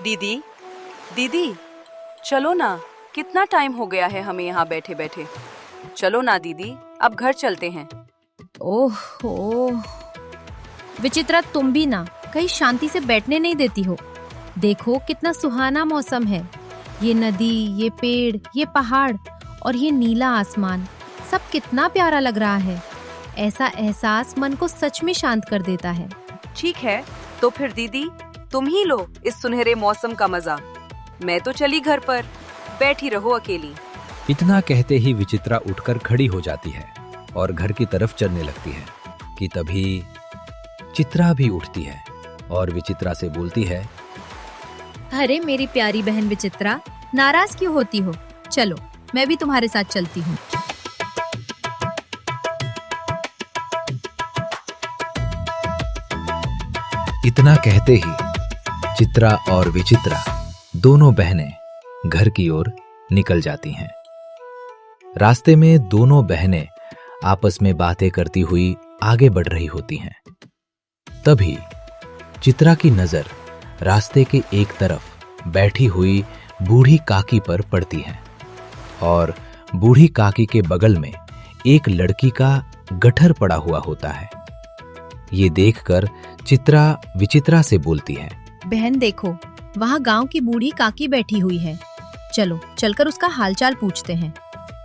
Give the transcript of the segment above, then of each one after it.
दीदी, दीदी, चलो ना। कितना टाइम हो गया है हमें यहाँ बैठे बैठे। चलो ना दीदी, अब घर चलते हैं। ओह विचित्रा, तुम भी ना कहीं शांति से बैठने नहीं देती हो। देखो कितना सुहाना मौसम है। ये नदी, ये पेड़, ये पहाड़ और ये नीला आसमान, सब कितना प्यारा लग रहा है। ऐसा एहसास मन को सच में शांत कर देता है। ठीक है, तो फिर दीदी तुम ही लो इस सुनहरे मौसम का मजा। मैं तो चली घर पर, बैठी रहो अकेली। इतना कहते ही विचित्रा उठकर खड़ी हो जाती है और घर की तरफ चलने लगती है कि तभी चित्रा भी उठती है और विचित्रा से बोलती है, अरे मेरी प्यारी बहन विचित्रा, नाराज क्यों होती हो? चलो मैं भी तुम्हारे साथ चलती हूँ। इतना कहते ही चित्रा और विचित्रा दोनों बहनें घर की ओर निकल जाती हैं। रास्ते में दोनों बहनें आपस में बातें करती हुई आगे बढ़ रही होती हैं। तभी चित्रा की नजर रास्ते के एक तरफ बैठी हुई बूढ़ी काकी पर पड़ती है और बूढ़ी काकी के बगल में एक लड़की का गट्ठर पड़ा हुआ होता है। ये देखकर चित्रा विचित्रा से बोलती है, बहन देखो, वहाँ गांव की बूढ़ी काकी बैठी हुई है। चलो चलकर उसका हालचाल पूछते हैं।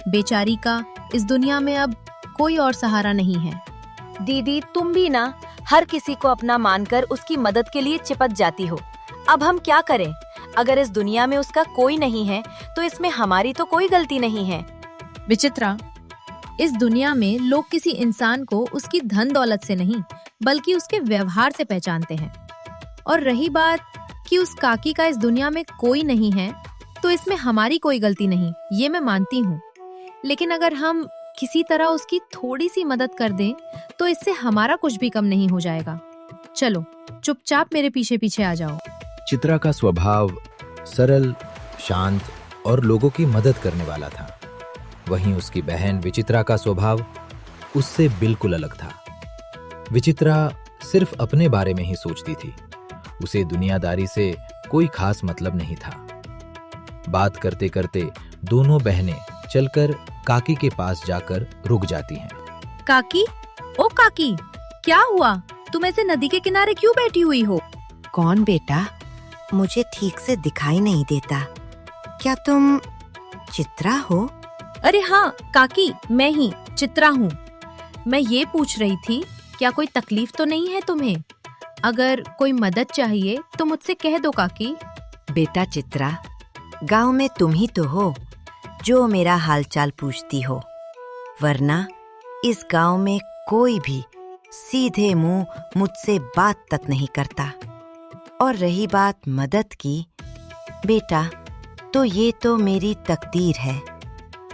बेचारी का इस दुनिया में अब कोई और सहारा नहीं है। दीदी तुम भी ना हर किसी को अपना मानकर उसकी मदद के लिए चिपक जाती हो। अब हम क्या करें? अगर इस दुनिया में उसका कोई नहीं है तो इसमें हमारी तो कोई गलती नहीं है। विचित्रा, इस दुनिया में लोग किसी इंसान को उसकी धन दौलत से नहीं बल्कि उसके व्यवहार से पहचानते हैं। और रही बात कि उस काकी का इस दुनिया में कोई नहीं है, तो इसमें हमारी कोई गलती नहीं, ये मैं मानती हूँ। लेकिन अगर हम किसी तरह उसकी थोड़ी सी मदद कर दें तो इससे हमारा कुछ भी कम नहीं हो जाएगा। चलो चुपचाप मेरे पीछे पीछे आ जाओ। चित्रा का स्वभाव सरल, शांत और लोगों की मदद करने वाला था। वहीं उसकी बहन विचित्रा का स्वभाव उससे बिल्कुल अलग था। विचित्रा सिर्फ अपने बारे में ही सोचती थी। उसे दुनियादारी से कोई खास मतलब नहीं था। बात करते करते दोनों बहनें चलकर काकी के पास जाकर रुक जाती हैं। काकी, ओ काकी, क्या हुआ? तुम ऐसे नदी के किनारे क्यों बैठी हुई हो? कौन बेटा? मुझे ठीक से दिखाई नहीं देता। क्या तुम चित्रा हो? अरे हाँ काकी, मैं ही चित्रा हूँ। मैं ये पूछ रही थी, क्या कोई तकलीफ तो नहीं है तुम्हें? अगर कोई मदद चाहिए तो मुझसे कह दो काकी। बेटा चित्रा, गांव में तुम ही तो हो जो मेरा हालचाल पूछती हो, वरना इस गांव में कोई भी सीधे मुंह मुझसे बात तक नहीं करता। और रही बात मदद की, बेटा तो ये तो मेरी तकदीर है।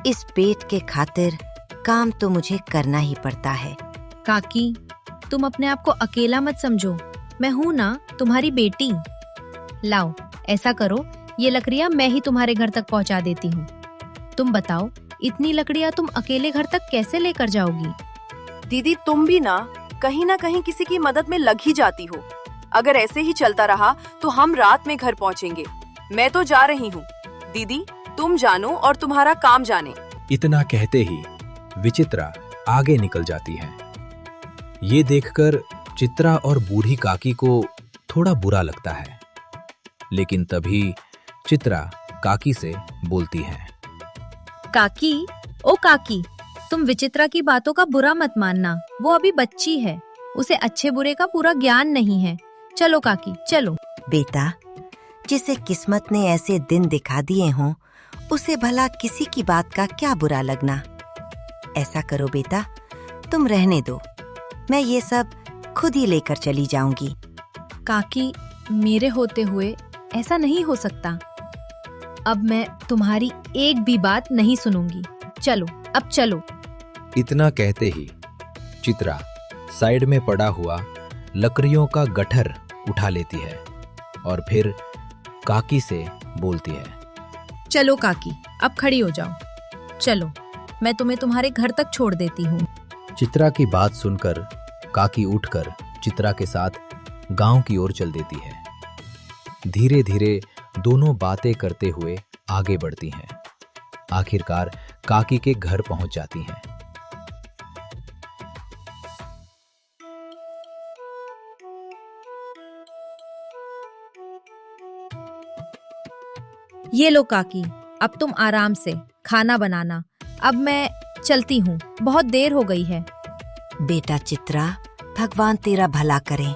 इस पेट के खातिर काम तो मुझे करना ही पड़ता है। काकी, तुम अपने आप को अकेला मत समझो, मैं हूँ ना तुम्हारी बेटी। लाओ ऐसा करो, ये लकड़ियाँ मैं ही तुम्हारे घर तक पहुँचा देती हूँ। तुम बताओ, इतनी लकड़ियाँ तुम अकेले घर तक कैसे लेकर जाओगी? दीदी तुम भी ना कहीं किसी की मदद में लग ही जाती हो। अगर ऐसे ही चलता रहा तो हम रात में घर पहुँचेंगे। मैं तो जा रही हूँ। दीदी तुम जानो और तुम्हारा काम जाने। इतना कहते ही विचित्रा आगे निकल जाती है। ये देखकर चित्रा और बूढ़ी काकी को थोड़ा बुरा लगता है। लेकिन तभी चित्रा काकी से बोलती है, काकी, ओ काकी, तुम विचित्रा की बातों का बुरा मत मानना। वो अभी बच्ची है, उसे अच्छे बुरे का पूरा ज्ञान नहीं है। चलो काकी चलो। बेटा, जिसे किस्मत ने ऐसे दिन दिखा दिए हों, उसे भला किसी की बात का क्या बुरा लगना। ऐसा करो बेटा, तुम रहने दो, मैं ये सब खुद ही लेकर चली जाऊंगी। काकी, मेरे होते हुए ऐसा नहीं हो सकता। अब मैं तुम्हारी एक भी बात नहीं सुनूंगी। चलो अब चलो। इतना कहते ही चित्रा साइड में पड़ा हुआ लकड़ियों का गट्ठर उठा लेती है और फिर काकी से बोलती है, चलो काकी, अब खड़ी हो जाओ। चलो मैं तुम्हें तुम्हारे घर तक छोड़ देती हूँ। चित्रा की बात सुनकर काकी उठकर चित्रा के साथ गांव की ओर चल देती है। धीरे धीरे दोनों बातें करते हुए आगे बढ़ती हैं। आखिरकार काकी के घर पहुंच जाती हैं। ये लो काकी, अब तुम आराम से खाना बनाना। अब मैं चलती हूँ, बहुत देर हो गई है। बेटा चित्रा, भगवान तेरा भला करे।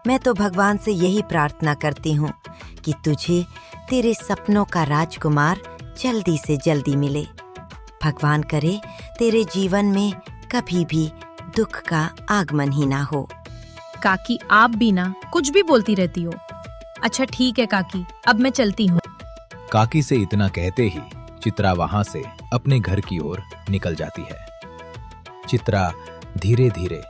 मैं तो भगवान से यही प्रार्थना करती हूँ कि तुझे तेरे सपनों का राजकुमार जल्दी से जल्दी मिले। भगवान करे तेरे जीवन में कभी भी दुख का आगमन ही ना हो। काकी, आप भी ना कुछ भी बोलती रहती हो। अच्छा ठीक है काकी, अब मैं चलती हूँ। काकी से इतना कहते ही चित्रा वहां से अपने घर की ओर निकल जाती है। चित्रा धीरे धीरे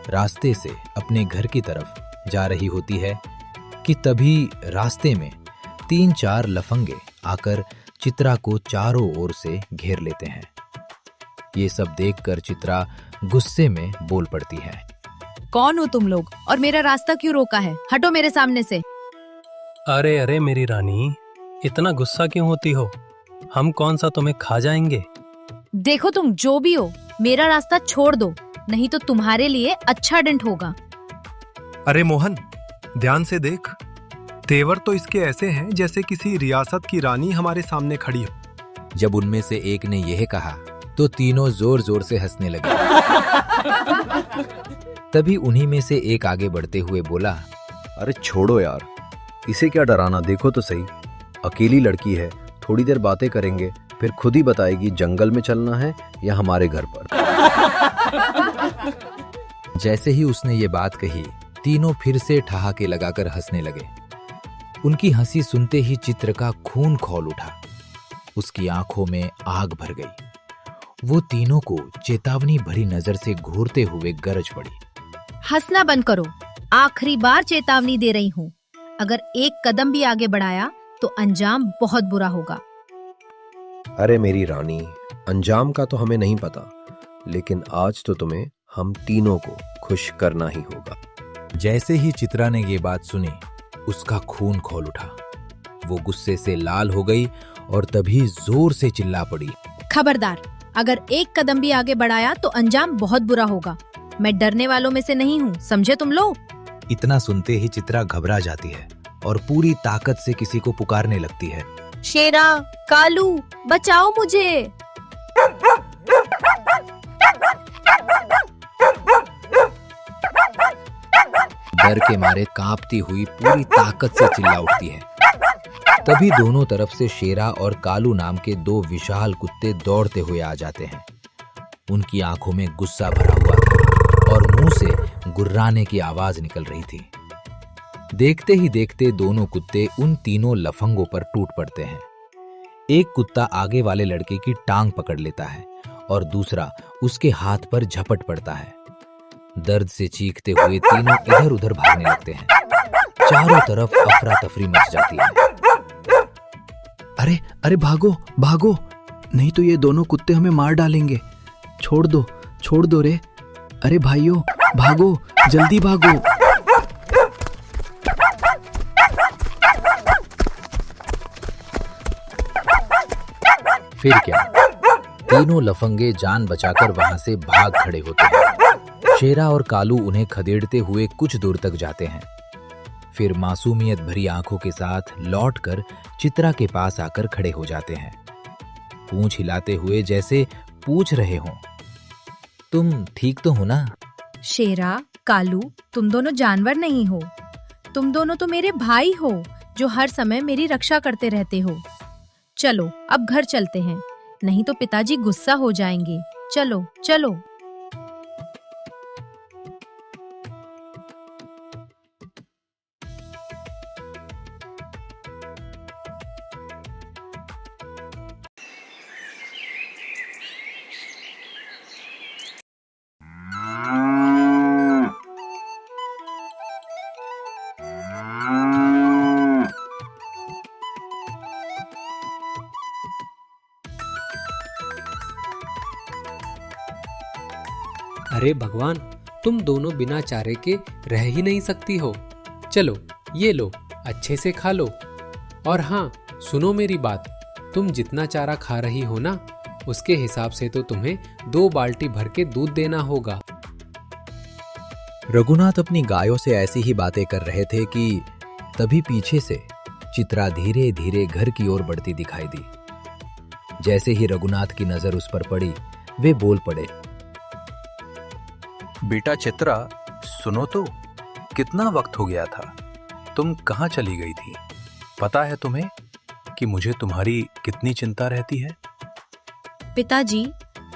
रास्ते से अपने घर की तरफ जा रही होती है कि तभी रास्ते में 3-4 लफंगे आकर चित्रा को चारों ओर से घेर लेते हैं। ये सब देखकर चित्रा गुस्से में बोल पड़ती है। कौन हो तुम लोग और मेरा रास्ता क्यों रोका है? हटो मेरे सामने से। अरे अरे मेरी रानी, इतना गुस्सा क्यों होती हो? हम कौन सा तुम्हें खा जाएंगे? देखो तुम जो भी हो, मेरा रास्ता छोड़ दो, नहीं तो तुम्हारे लिए अच्छा दंड होगा। अरे मोहन, ध्यान से देख। तेवर तो इसके ऐसे हैं जैसे किसी रियासत की रानी हमारे सामने खड़ी हो। जब उनमें से एक ने यह कहा तो तीनों जोर जोर से हंसने लगे। तभी उन्हीं में से एक आगे बढ़ते हुए बोला, अरे छोड़ो यार, इसे क्या डराना, देखो तो सही। अकेली लड़की है, थोड़ी देर बातें करेंगे, फिर खुद ही बताएगी जंगल में चलना है या हमारे घर पर। जैसे ही उसने ये बात कही, तीनों फिर से ठहाके लगाकर हंसने लगे। उनकी हंसी सुनते ही चित्र का खून खौल उठा। उसकी आंखों में आग भर गई। वो तीनों को चेतावनी भरी नजर से घूरते हुए गरज पड़ी। हंसना बंद करो, आखिरी बार चेतावनी दे रही हूँ। अगर एक कदम भी आगे बढ़ाया तो अंजाम बहुत बुरा होगा। अरे मेरी रानी, अंजाम का तो हमें नहीं पता, लेकिन आज तो तुम्हें हम तीनों को खुश करना ही होगा। जैसे ही चित्रा ने ये बात सुनी, उसका खून खौल उठा। वो गुस्से से लाल हो गई और तभी जोर से चिल्ला पड़ी, खबरदार, अगर एक कदम भी आगे बढ़ाया तो अंजाम बहुत बुरा होगा। मैं डरने वालों में से नहीं हूँ, समझे तुम लोग? इतना सुनते ही चित्रा घबरा जाती है और पूरी ताकत से किसी को पुकारने लगती है। शेरा, कालू, बचाओ मुझे। डर के मारे कांपती हुई पूरी ताकत से चिल्ला उठती है। तभी दोनों तरफ से शेरा और कालू नाम के 2 विशाल कुत्ते दौड़ते हुए आ जाते हैं। उनकी आंखों में गुस्सा भरा हुआ था और मुंह से गुर्राने की आवाज निकल रही थी। देखते ही देखते दोनों कुत्ते उन तीनों लफंगों पर टूट पड़ते हैं। एक कुत्ता आगे वाले लड़के की टांग पकड़ लेता है और दूसरा उसके हाथ पर झपट पड़ता है। दर्द से चीखते हुए तीनों इधर उधर भागने लगते हैं। चारों तरफ अफरा तफरी मच जाती है। अरे अरे भागो भागो, नहीं तो ये दोनों कुत्ते हमें मार डालेंगे। छोड़ दो रे। अरे भाइयों, भागो, जल्दी भागो। फिर क्या, तीनों लफंगे जान बचाकर वहां से भाग खड़े होते हैं। शेरा और कालू उन्हें खदेड़ते हुए कुछ दूर तक जाते हैं। फिर मासूमियत भरी आंखों के साथ लौटकर चित्रा के पास आकर खड़े हो जाते हैं, पूंछ हिलाते हुए जैसे पूछ रहे हों, तुम ठीक तो हो ना? शेरा, कालू, तुम दोनों जानवर नहीं हो। तुम दोनों तो मेरे भाई हो जो हर समय मेरी रक्षा करते रहते हो। चलो अब घर चलते हैं, नहीं तो पिताजी गुस्सा हो जाएंगे। चलो चलो। अरे भगवान, तुम दोनों बिना चारे के रह ही नहीं सकती हो। चलो ये लो, अच्छे से खा लो। और हाँ, सुनो मेरी बात, तुम जितना चारा खा रही हो ना, उसके हिसाब से तो तुम्हें 2 बाल्टी भर के दूध देना होगा। रघुनाथ अपनी गायों से ऐसी ही बातें कर रहे थे कि तभी पीछे से चित्रा धीरे धीरे घर की ओर बढ़ती दिखाई दी। जैसे ही रघुनाथ की नजर उस पर पड़ी, वे बोल पड़े। बेटा चित्रा, सुनो तो, कितना वक्त हो गया था, तुम कहाँ चली गई थी? पता है तुम्हें कि मुझे तुम्हारी कितनी चिंता रहती है? पिताजी,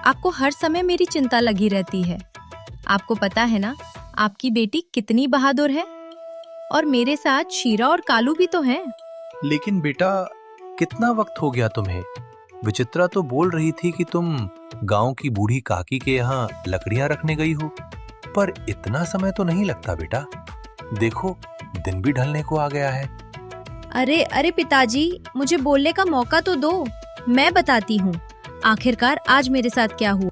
आपको हर समय मेरी चिंता लगी रहती है। आपको पता है ना, आपकी बेटी कितनी बहादुर है, और मेरे साथ शीरा और कालू भी तो हैं। लेकिन बेटा, कितना वक्त हो गया तुम्हें? विचित्रा तो बोल रही थी कि तुम गांव की बूढ़ी काकी के यहाँ लकड़ियां रखने गई हो, पर इतना समय तो नहीं लगता बेटा। देखो, दिन भी ढलने को आ गया है। अरे अरे पिताजी, मुझे बोलने का मौका तो दो, मैं बताती हूँ आखिरकार आज मेरे साथ क्या हुआ।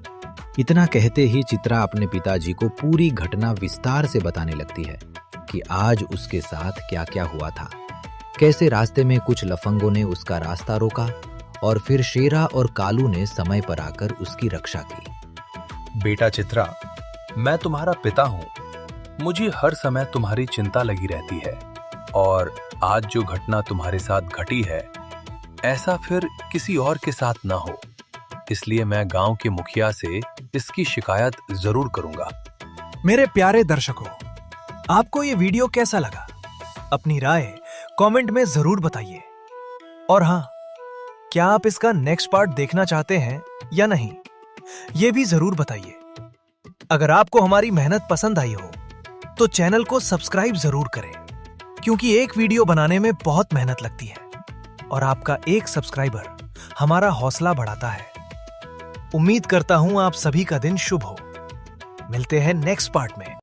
इतना कहते ही चित्रा अपने पिताजी को पूरी घटना विस्तार से बताने लगती है कि आज उसके साथ क्या क्या हुआ था। कैसे रास्ते में कुछ लफंगों ने उसका रास्ता रोका और फिर शेरा और कालू ने समय पर आकर उसकी रक्षा की। बेटा चित्रा, मैं तुम्हारा पिता हूँ, मुझे हर समय तुम्हारी चिंता लगी रहती है, और आज जो घटना तुम्हारे साथ घटी है, ऐसा फिर किसी और के साथ ना हो, इसलिए मैं गांव के मुखिया से इसकी शिकायत जरूर करूंगा। मेरे प्यारे दर्शकों, आपको ये वीडियो कैसा लगा? अपनी राय कमेंट में जरूर बताइए। और हाँ, क्या आप इसका नेक्स्ट पार्ट देखना चाहते हैं या नहीं, ये भी जरूर बताइए। अगर आपको हमारी मेहनत पसंद आई हो तो चैनल को सब्सक्राइब जरूर करें, क्योंकि एक वीडियो बनाने में बहुत मेहनत लगती है और आपका एक सब्सक्राइबर हमारा हौसला बढ़ाता है। उम्मीद करता हूं आप सभी का दिन शुभ हो। मिलते हैं नेक्स्ट पार्ट में।